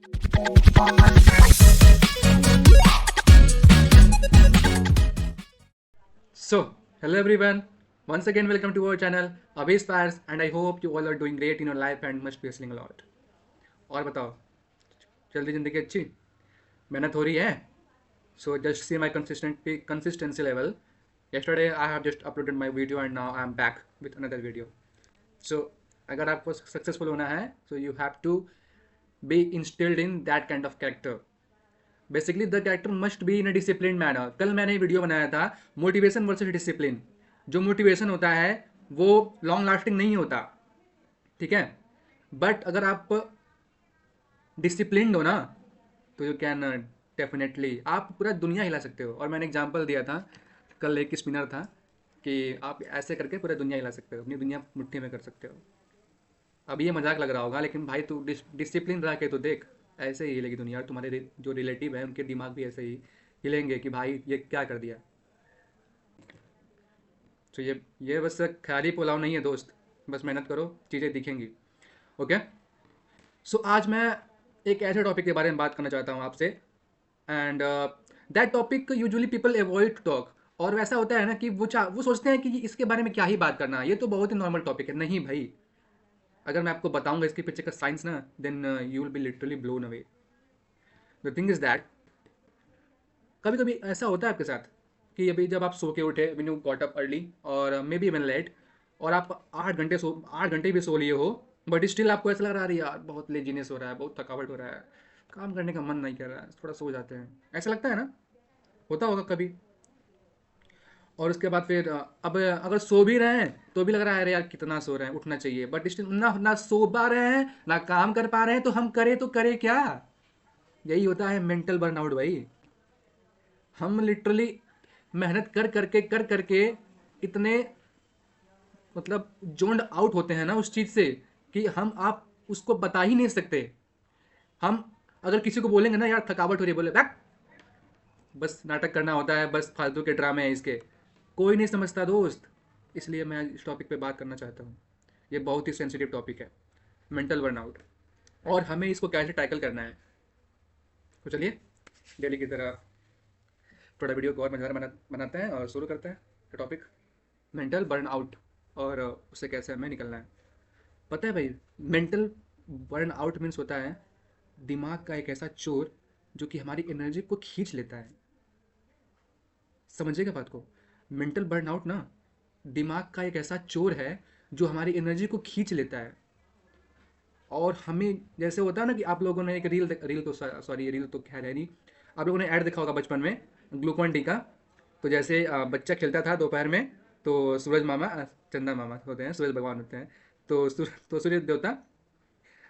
So, hello everyone. Once again, welcome to our channel, Abhi Spires, and I hope you all are doing great in your life and must be hustling a lot. और बताओ, चल रही जिंदगी अच्छी? मेहनत हो रही है? So just see my consistency level. Yesterday I have just uploaded my video and now I am back with another video. So अगर आपको सक्सेसफुल होना है, so you have to be instilled in that kind of character. Basically the character must be in a discipline manner. कल मैंने video बनाया था motivation versus discipline. जो motivation होता है वो लॉन्ग लास्टिंग नहीं होता, ठीक है. बट अगर आप डिसिप्लिन हो ना तो यू कैन डेफिनेटली आप पूरा दुनिया हिला सकते हो. और मैंने एग्जांपल दिया था कल, एक स्पिनर था कि आप ऐसे करके पूरा दुनिया हिला सकते हो, अपनी दुनिया मुट्ठी में कर सकते हो. अब ये मजाक लग रहा होगा, लेकिन भाई तू डिसिप्लिन रह के तो देख, ऐसे ही हिलेगी दुनिया. और तुम्हारे जो रिलेटिव है उनके दिमाग भी ऐसे ही हिलेंगे कि भाई ये क्या कर दिया. तो ये बस ख्याली पुलाव नहीं है दोस्त, बस मेहनत करो, चीज़ें दिखेंगी. ओके. सो आज मैं एक ऐसे टॉपिक के बारे में बात करना चाहता हूँ आपसे. And that topic usually people avoid to talk. और वैसा होता है ना कि वो सोचते हैं कि इसके बारे में क्या ही बात करना है, ये तो बहुत ही नॉर्मल टॉपिक है. नहीं भाई, अगर मैं आपको बताऊंगा इसके पीछे का साइंस ना, then you will be literally blown away. The thing is that कभी कभी ऐसा होता है आपके साथ कि अभी जब आप सो के उठे, when you got up early और मे बी इवन लेट, और आप 8 घंटे भी सो लिए हो, बट स्टिल आपको ऐसा लग रहा है यार बहुत लेजीनेस हो रहा है, बहुत थकावट हो रहा है, काम करने का मन नहीं कर रहा है, थोड़ा सो जाते हैं. ऐसा लगता है ना, होता होगा कभी. और उसके बाद फिर अब अगर सो भी रहे हैं तो भी लग रहा है अरे यार कितना सो रहे हैं, उठना चाहिए, बट स्टिल ना सो पा रहे हैं ना काम कर पा रहे हैं, तो हम करें तो करें क्या. यही होता है मेंटल बर्नआउट भाई. हम लिटरली मेहनत कर करके इतने मतलब जोन्ड आउट होते हैं ना उस चीज़ से कि हम आप उसको बता ही नहीं सकते. हम अगर किसी को बोलेंगे ना यार थकावट हो रही है, बोले बैक, बस नाटक करना होता है, बस फालतू के ड्रामे हैं इसके, कोई नहीं समझता दोस्त. इसलिए मैं इस टॉपिक पे बात करना चाहता हूँ. ये बहुत ही सेंसिटिव टॉपिक है, मेंटल बर्नआउट, और हमें इसको कैसे टैकल करना है. तो चलिए डेली की तरह थोड़ा वीडियो को और मज़ेदार बनाते हैं और शुरू करते हैं टॉपिक मेंटल बर्नआउट और उससे कैसे हमें निकलना है. पता है भाई, मेंटल बर्नआउट मीन्स होता है दिमाग का एक ऐसा चोर जो कि हमारी एनर्जी को खींच लेता है. समझिएगा बात को. मेंटल बर्नआउट ना दिमाग का एक ऐसा चोर है जो हमारी एनर्जी को खींच लेता है. और हमें जैसे होता है ना कि आप लोगों ने एक रील तो सॉरी रील तो खैर है नहीं, आप लोगों ने ऐड देखा होगा बचपन में ग्लूकॉन डी का. तो जैसे बच्चा खेलता था दोपहर में, तो सूरज मामा चंदा मामा होते हैं, सूरज भगवान होते हैं, तो सूर्य देवता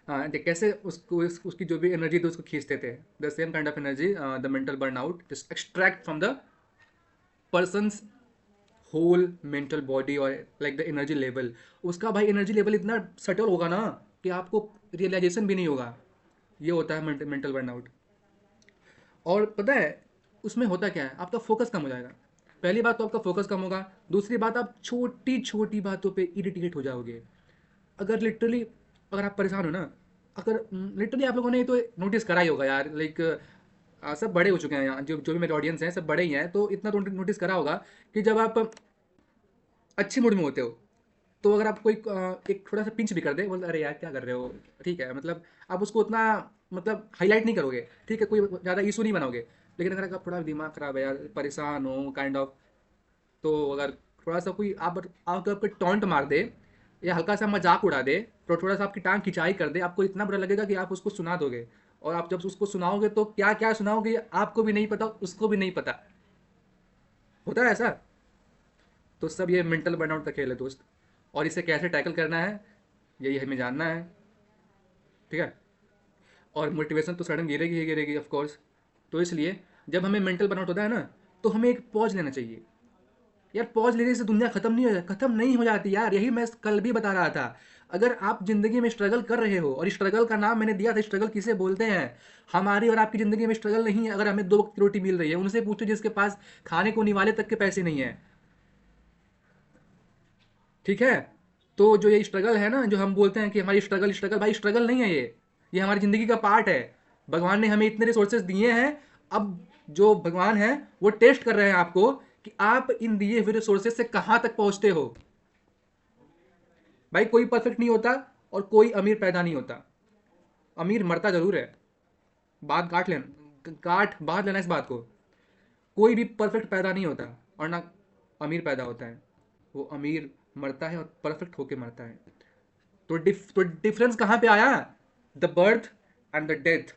कैसे उसकी जो भी एनर्जी थी उसको खींचते थे. The same kind of energy the mental burn out just extract from the person's whole mental body और लाइक द एनर्जी लेवल. उसका भाई एनर्जी लेवल इतना सटल होगा ना कि आपको रियलाइजेशन भी नहीं होगा. ये होता है मेंटल बर्नआउट. और पता है उसमें होता क्या है, आपका फोकस कम हो जाएगा. पहली बात तो आपका फोकस कम होगा. दूसरी बात, आप छोटी छोटी बातों पे इरिटेट हो जाओगे. अगर लिटरली अगर आप परेशान हो ना, अगर लिटरली आप लोगों ने तो नोटिस करा ही होगा यार, लाइक सब बड़े हो चुके हैं यहाँ, जो जो भी मेरे ऑडियंस हैं सब बड़े ही हैं, तो इतना तो नोटिस करा होगा कि जब आप अच्छे मूड में होते हो तो अगर आप कोई एक थोड़ा सा पिंच भी कर दे, बोल अरे यार क्या कर रहे हो, ठीक है, मतलब आप उसको उतना मतलब हाईलाइट नहीं करोगे, ठीक है, कोई ज़्यादा इशू नहीं बनाओगे. लेकिन अगर आप थोड़ा दिमाग खराब है यार, परेशान हो काइंड ऑफ, तो अगर थोड़ा सा कोई आप आपको टॉन्ट मार दे या हल्का सा मजाक उड़ा दे, तो थोड़ा सा आपकी टांग खिंचाई कर दे, आपको इतना बुरा लगेगा कि आप उसको सुना दोगे. और आप जब उसको सुनाओगे तो क्या क्या सुनाओगे आपको भी नहीं पता, उसको भी नहीं पता. होता है ऐसा. तो सब ये मेंटल बर्नआउट का खेल है दोस्त. और इसे कैसे टैकल करना है यही हमें जानना है, ठीक है. और मोटिवेशन तो सडन गिरेगी ही गिरेगी ऑफ कोर्स. तो इसलिए जब हमें मेंटल बर्नआउट होता है ना, तो हमें एक पॉज लेना चाहिए. यार पॉज लेने से दुनिया खत्म नहीं हो जाती यार. यही मैं कल भी बता रहा था. अगर आप जिंदगी में स्ट्रगल कर रहे हो, और स्ट्रगल का नाम मैंने दिया था, स्ट्रगल किसे बोलते हैं. हमारी और आपकी जिंदगी में स्ट्रगल नहीं है अगर हमें 2 वक्त की रोटी मिल रही है. उनसे पूछो जिसके पास खाने को निवाले तक के पैसे नहीं है, ठीक है. तो जो ये स्ट्रगल है ना, जो हम बोलते हैं कि हमारी स्ट्रगल स्ट्रगल, भाई स्ट्रगल नहीं है ये हमारी ज़िंदगी का पार्ट है. भगवान ने हमें इतने रिसोर्सेज दिए हैं, अब जो भगवान है वो टेस्ट कर रहे हैं आपको कि आप इन दिए हुए रिसोर्सेज से कहां तक पहुंचते हो। भाई कोई परफेक्ट नहीं होता और कोई अमीर पैदा नहीं होता। अमीर मरता जरूर है, बात काट लेना, काट बात लेना इस बात को। कोई भी परफेक्ट पैदा नहीं होता और ना अमीर पैदा होता है। वो अमीर मरता है और परफेक्ट होके मरता है। तो डिफरेंस कहाँ पे आया? The birth and the death,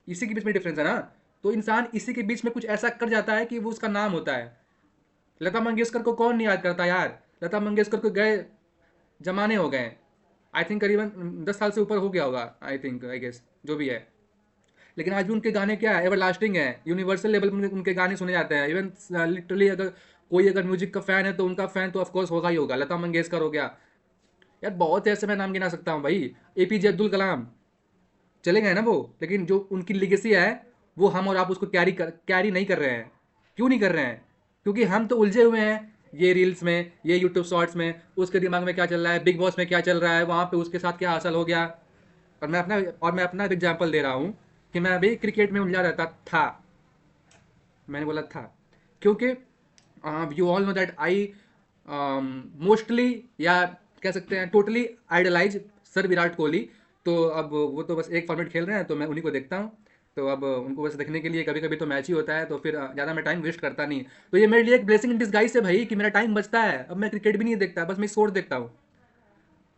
इसी के बीच में डिफरेंस है ना। तो इंसान इसी के बीच में कुछ ऐसा कर जाता है कि वो उसका नाम होता है। लता मंगेशकर को कौन नहीं याद करता यार? लता मंगेशकर को गए जमाने हो गए, आई थिंक करीबन 10 साल से ऊपर हो गया होगा, आई थिंक, आई गेस, जो भी है। लेकिन आज भी उनके गाने क्या है, एवर लास्टिंग है, यूनिवर्सल लेवल पर उनके गाने सुने जाते हैं। इवन लिटरली अगर कोई अगर म्यूजिक का फैन है तो उनका फैन तो ऑफकोर्स होगा ही होगा। लता मंगेशकर हो गया यार, बहुत ऐसे मैं नाम गिना सकता हूँ भाई। एपीजे अब्दुल कलाम, चले गए ना वो, लेकिन जो उनकी लिगेसी है वो हम और आप उसको कैरी नहीं कर रहे हैं। क्यों नहीं कर रहे हैं? क्योंकि हम तो उलझे हुए हैं ये रील्स में, ये यूट्यूब शॉर्ट्स में, उसके दिमाग में क्या चल रहा है, बिग बॉस में क्या चल रहा है, वहाँ पे उसके साथ क्या हासिल हो गया। और मैं अपना एग्जाम्पल दे रहा हूँ कि मैं अभी क्रिकेट में उलझा रहता था। मैंने बोला था क्योंकि you all know that I mostly, या कह सकते हैं totally idolize sir Virat Kohli. तो अब वो तो बस एक फॉर्मेट खेल रहे हैं तो मैं उन्हीं को देखता हूँ। तो अब उनको बस देखने के लिए कभी कभी तो मैच ही होता है, तो फिर ज़्यादा मैं टाइम वेस्ट करता नहीं। तो ये मेरे लिए एक ब्लेसिंग इन डिस्गाइज है भाई कि मेरा टाइम बचता है। अब मैं क्रिकेट भी नहीं देखता, बस मैं स्पोर्ट देखता हूँ।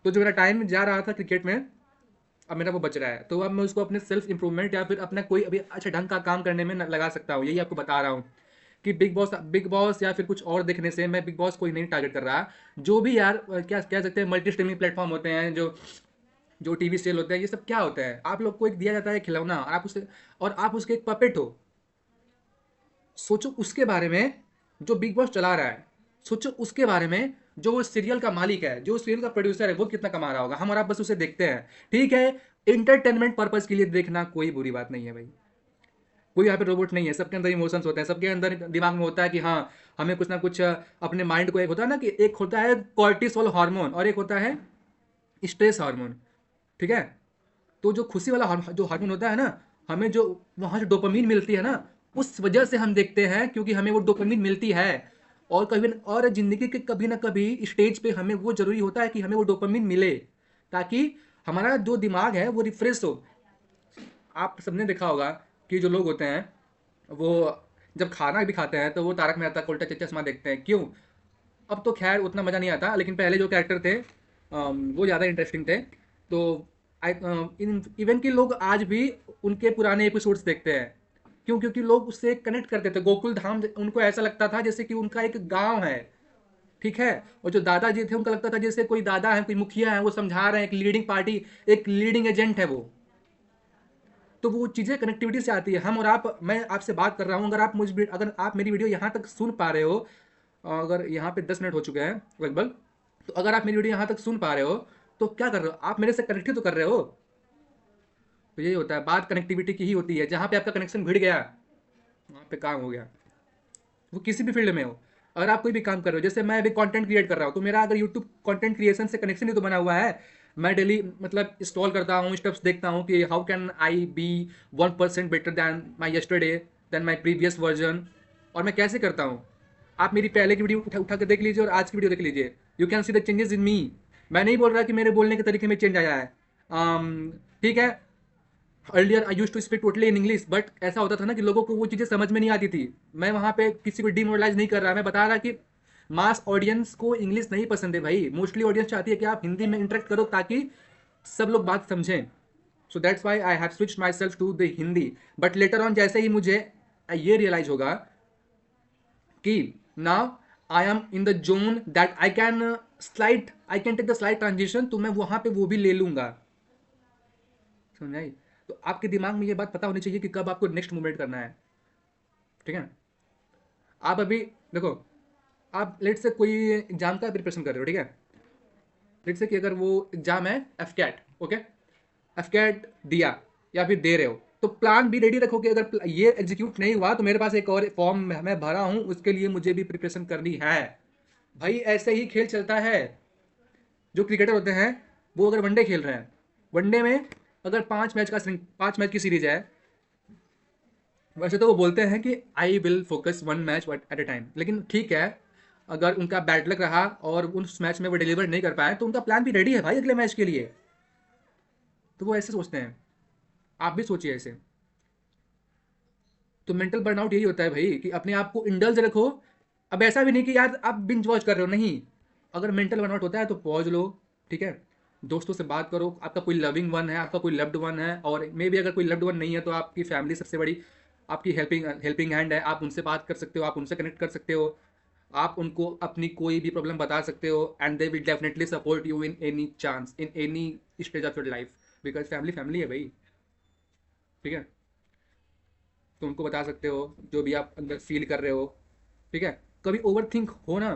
तो जो मेरा टाइम जा रहा था क्रिकेट में, अब मेरा वो बच रहा है। तो अब मैं उसको अपने सेल्फ इंप्रूवमेंट या फिर अपना कोई अभी अच्छा ढंग का काम करने में लगा सकता हूँ। यही आपको बता रहा हूँ कि बिग बॉस या फिर कुछ और देखने से मैं बिग बॉस कोई नहीं टारगेट कर रहा। जो भी यार क्या कह सकते हैं मल्टी स्ट्रीमिंग प्लेटफॉर्म होते हैं, जो जो टीवी सीरियल होते हैं, ये सब क्या होता है? आप लोग को एक दिया जाता है खिलौना, और आप उसके एक पपेट हो। सोचो उसके बारे में जो बिग बॉस चला रहा है, सोचो उसके बारे में जो वो सीरियल का मालिक है, जो सीरियल का प्रोड्यूसर है, वो कितना कमा रहा होगा। हम और आप बस उसे देखते हैं। ठीक है, इंटरटेनमेंट पर्पज के लिए देखना कोई बुरी बात नहीं है भाई। कोई यहाँ पे रोबोट नहीं है, सबके अंदर इमोशंस होते हैं, सबके अंदर दिमाग में होता है कि हाँ हमें कुछ ना कुछ अपने माइंड को, एक होता है ना कि एक होता है कॉर्टिसोल हार्मोन और एक होता है स्ट्रेस हार्मोन। ठीक है, तो जो खुशी वाला जो हार्मोन होता है ना, हमें जो वहाँ से डोपामीन मिलती है ना, उस वजह से हम देखते हैं, क्योंकि हमें वो डोपामीन मिलती है। और कभी और जिंदगी के कभी ना कभी स्टेज पे हमें वो जरूरी होता है कि हमें वो डोपामीन मिले, ताकि हमारा जो दिमाग है वो रिफ्रेश हो। आप सबने देखा होगा कि जो लोग होते हैं वो जब खाना भी खाते हैं तो वो तारक मेहता का उल्टा चश्मा देखते हैं। क्यों? अब तो खैर उतना मज़ा नहीं आता, लेकिन पहले जो कैरेक्टर थे वो ज़्यादा इंटरेस्टिंग थे। तो इवन कि लोग आज भी उनके पुराने एपिसोड्स देखते हैं। क्यों? क्योंकि लोग उससे कनेक्ट करते थे। गोकुल धाम उनको ऐसा लगता था जैसे कि उनका एक गांव है। ठीक है, और जो दादाजी थे उनका लगता था जैसे कोई दादा है, कोई मुखिया है, वो समझा रहे हैं, एक लीडिंग पार्टी, एक लीडिंग एजेंट है वो। तो वो चीज़ें कनेक्टिविटी से आती है। हम और आप, मैं आपसे बात कर रहा हूँ, अगर आप मेरी वीडियो यहाँ तक सुन पा रहे हो, अगर यहाँ पे 10 मिनट हो चुके हैं लगभग, तो अगर आप मेरी वीडियो यहाँ तक सुन पा रहे हो तो क्या कर रहे हो? आप मेरे से कनेक्ट ही तो कर रहे हो। तो यही होता है, बात कनेक्टिविटी की ही होती है। जहाँ पे आपका कनेक्शन भिड़ गया वहाँ पे काम हो गया, वो किसी भी फील्ड में हो। अगर आप कोई भी काम कर रहे हो, जैसे मैं अभी कंटेंट क्रिएट कर रहा हूँ, तो मेरा अगर यूट्यूब कंटेंट क्रिएशन से कनेक्शन ही तो बना हुआ है। मैं डेली मतलब इंस्टॉल करता हूँ, स्टेप्स देखता हूँ कि how can I be 1% better than my yesterday, than my previous version. और मैं कैसे करता हूँ, आप मेरी पहले की वीडियो उठा उठा के देख लीजिए और आज की वीडियो देख लीजिए। You can see the changes in me. मैं नहीं बोल रहा कि मेरे बोलने के तरीके में चेंज आया है। ठीक है, earlier I use to speak totally in English, but ऐसा होता था ना कि लोगों को वो चीज़ें समझ में नहीं आती थी। मैं वहाँ पे किसी को डिमोरलाइज नहीं कर रहा, मैं बता रहा कि मास ऑडियंस को इंग्लिश नहीं पसंद है भाई। मोस्टली ऑडियंस चाहती है कि आप हिंदी में इंटरेक्ट करो ताकि सब लोग बात समझें। So that's why I have switch myself to the Hindi. But later on जैसे ही मुझे ये रियलाइज होगा कि now I am in the zone that I can take the slide transition, तो मैं वहाँ पे वो भी ले लूँगा। समझाई? तो आपके दिमाग में ये बात पता होनी चाहिए कि कब आपको नेक्स्ट मूवमेंट करना है। ठीक है, आप अभी देखो, आप लेट से कोई एग्जाम का प्रिपरेशन कर रहे हो, ठीक है, लेट से कि अगर वो एग्जाम है F CAT, okay, F CAT दिया या फिर दे रहे हो, तो प्लान भी रेडी रखो कि अगर ये एग्जीक्यूट नहीं हुआ तो मेरे पास एक और फॉर्म मैं भरा हूँ, उसके लिए मुझे भी प्रिपरेशन करनी है। भाई ऐसे ही खेल चलता है। जो क्रिकेटर होते हैं वो अगर वनडे खेल रहे हैं, वनडे में अगर 5 मैच की सीरीज है, वैसे तो वो बोलते हैं कि I will focus one match at A time, लेकिन ठीक है, अगर उनका बैड लक रहा और उस मैच में वो डिलीवर नहीं कर पाए तो उनका प्लान भी रेडी है भाई अगले मैच के लिए। तो वो ऐसे सोचते हैं, आप भी सोचिए ऐसे। तो मेंटल बर्नआउट यही होता है भाई कि अपने आप को इंडल्ज रखो। अब ऐसा भी नहीं कि यार आप बिंज वॉच कर रहे हो, नहीं। अगर मेंटल बर्नआउट होता है तो पॉज लो, ठीक है, दोस्तों से बात करो, आपका कोई लविंग वन है, आपका कोई लव्ड वन है, और मे बी अगर कोई लव्ड वन नहीं है तो आपकी फैमिली सबसे बड़ी आपकी हेल्पिंग हेल्पिंग हैंड है, आप उनसे बात कर सकते हो, आप उनसे कनेक्ट कर सकते हो, आप उनको अपनी कोई भी प्रॉब्लम बता सकते हो, and they will definitely support you in any chance, in any stage of your life, because family family है भाई, ठीक है। तो उनको बता सकते हो जो भी आप अंदर फील कर रहे हो, ठीक है। कभी ओवर थिंक हो ना,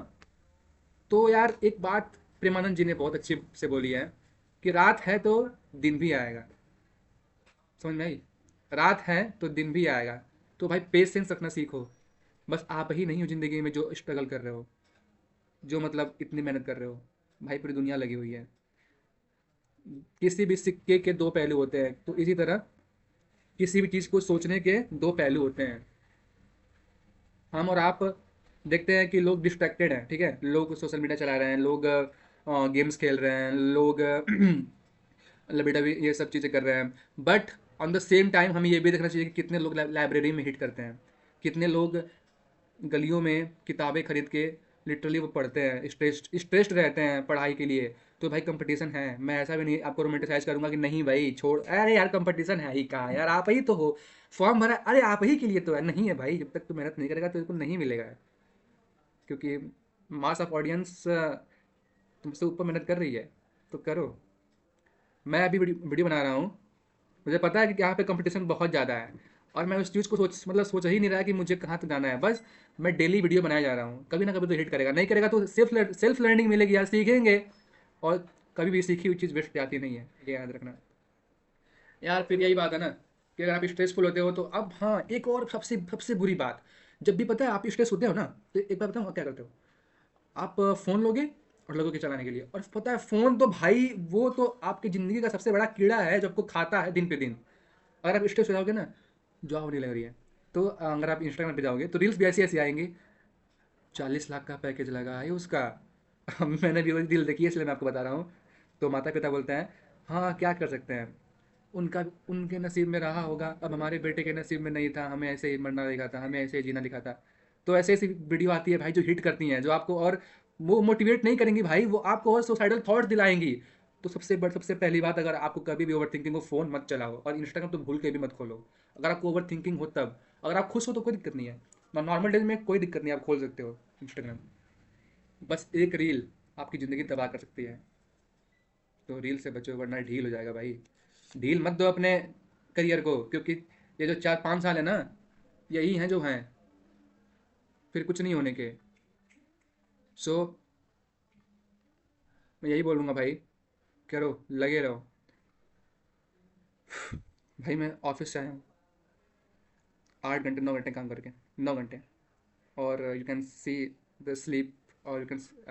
तो यार एक बात प्रेमानंद जी ने बहुत अच्छी से बोली है कि रात है तो दिन भी आएगा। समझ में आई? रात है तो दिन भी आएगा। तो भाई पेशेंस रखना सीखो। बस आप ही नहीं हो ज़िंदगी में जो स्ट्रगल कर रहे हो, जो मतलब इतनी मेहनत कर रहे हो, भाई पूरी दुनिया लगी हुई है। किसी भी सिक्के के दो पहलू होते हैं, तो इसी तरह किसी भी चीज़ को सोचने के दो पहलू होते हैं। हम और आप देखते हैं कि लोग डिस्ट्रैक्टेड हैं, ठीक है, लोग सोशल मीडिया चला रहे हैं, लोग गेम्स खेल रहे हैं, लोग लबी डबी ये सब चीज़ें कर रहे हैं, but on the same time हमें ये भी देखना चाहिए कि कितने लोग लाइब्रेरी में हिट करते हैं, कितने लोग गलियों में किताबें खरीद के लिटरली वो पढ़ते हैं, स्ट्रेस्ड रहते हैं पढ़ाई के लिए। तो भाई कंपटीशन है, मैं ऐसा भी नहीं आपको रोमेंटिसाइज करूंगा कि नहीं भाई छोड़, अरे यार कंपटीशन है ही कहाँ यार, आप ही तो हो, फॉर्म भरा, अरे आप ही के लिए तो है, नहीं है भाई, जब तक तू मेहनत नहीं करेगा तो बिल्कुल नहीं मिलेगा। क्योंकि मास ऑफ ऑडियंस तुमसे ऊपर मेहनत कर रही है, तो करो। मैं अभी वीडियो बना रहा हूँ, मुझे पता है कि यहाँ पे कंपटीशन बहुत ज़्यादा है, और मैं उस चीज़ को सोच ही नहीं रहा कि मुझे कहाँ तक जाना है, बस मैं डेली वीडियो बनाया जा रहा हूँ, कभी ना कभी तो हिट करेगा, नहीं करेगा तो सेल्फ लर्निंग मिलेगी यार, सीखेंगे। और कभी भी सीखी हुई चीज़ वेस्ट जाती नहीं है, ये याद रखना। यार फिर यही बात है ना कि अगर आप स्ट्रेसफुल होते हो तो अब हाँ, एक और सबसे सबसे बुरी बात, जब भी पता है आप स्ट्रेस होते हो ना, तो एक बार बताऊँ आप क्या करते हो, आप फ़ोन लोगे और लगोगे चलाने के लिए, और पता है फ़ोन तो भाई वो तो आपकी ज़िंदगी का सबसे बड़ा कीड़ा है जो आपको खाता है दिन पे दिन। अगर आप स्ट्रेस हो जाओगे ना, जॉब नहीं लग रही है, तो अगर आप इंस्टाग्राम पे जाओगे तो रील्स भी ऐसी ऐसी आएंगी, 40 लाख का पैकेज लगा है उसका। मैंने भी वही डील देखी है, इसलिए मैं आपको बता रहा हूँ। तो माता पिता बोलते हैं हाँ क्या कर सकते हैं, उनका उनके नसीब में रहा होगा, अब हमारे बेटे के नसीब में नहीं था, हमें ऐसे ही मरना लिखा था, हमें ऐसे ही जीना लिखा था। तो ऐसे ऐसी वीडियो आती है भाई जो हिट करती हैं, जो आपको और वो मोटिवेट नहीं करेंगी भाई, वो आपको और सुसाइडल थॉट्स दिलाएंगी। तो सबसे पहली बात, अगर आपको कभी भी ओवर थिंकिंग हो, फ़ोन मत चलाओ, और इंस्टाग्राम तो भूल के भी मत खोलो। अगर आपको ओवर थिंकिंग हो तब, अगर आप खुश हो तो कोई दिक्कत नहीं है, नॉर्मल डेज में कोई दिक्कत नहीं, आप खोल सकते हो इंस्टाग्राम। बस एक रील आपकी ज़िंदगी तबाह कर सकती है। तो रील से बचो वरना ढील हो जाएगा भाई। ढील मत दो अपने करियर को, क्योंकि ये जो 4-5 साल है ना, यही हैं जो हैं, फिर कुछ नहीं होने के। सो मैं यही बोलूँगा भाई, करो, लगे रहो। भाई मैं ऑफिस से आया हूँ 8 घंटे 9 घंटे काम करके, 9 घंटे, और you can see the sleep, और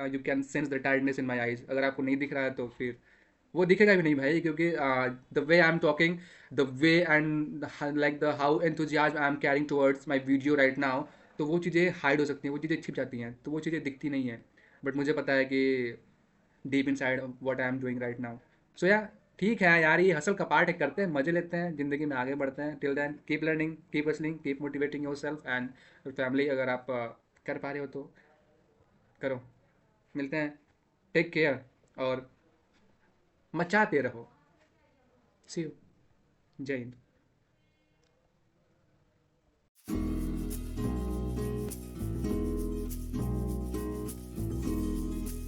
you can sense the tiredness in my eyes. अगर आपको नहीं दिख रहा है तो फिर वो दिखेगा भी नहीं भाई, क्योंकि the way I am talking, the way and like the how enthusiasm I am carrying towards my video right now, तो वो चीज़ें हाइड हो सकती हैं, वो चीज़ें छिप जाती हैं, तो वो चीज़ें दिखती नहीं हैं। बट मुझे पता है कि deep inside what I am doing right now. So या ठीक है यार, ये हसल का पार्ट है, करते हैं, मजे लेते हैं, ज़िंदगी में आगे बढ़ते हैं। Till then keep learning, keep hustling, keep motivating yourself and family. अगर आप कर पा रहे हो तो करो। मिलते हैं, टेक केयर, और मचाते रहो। सी यू। जय हिंद।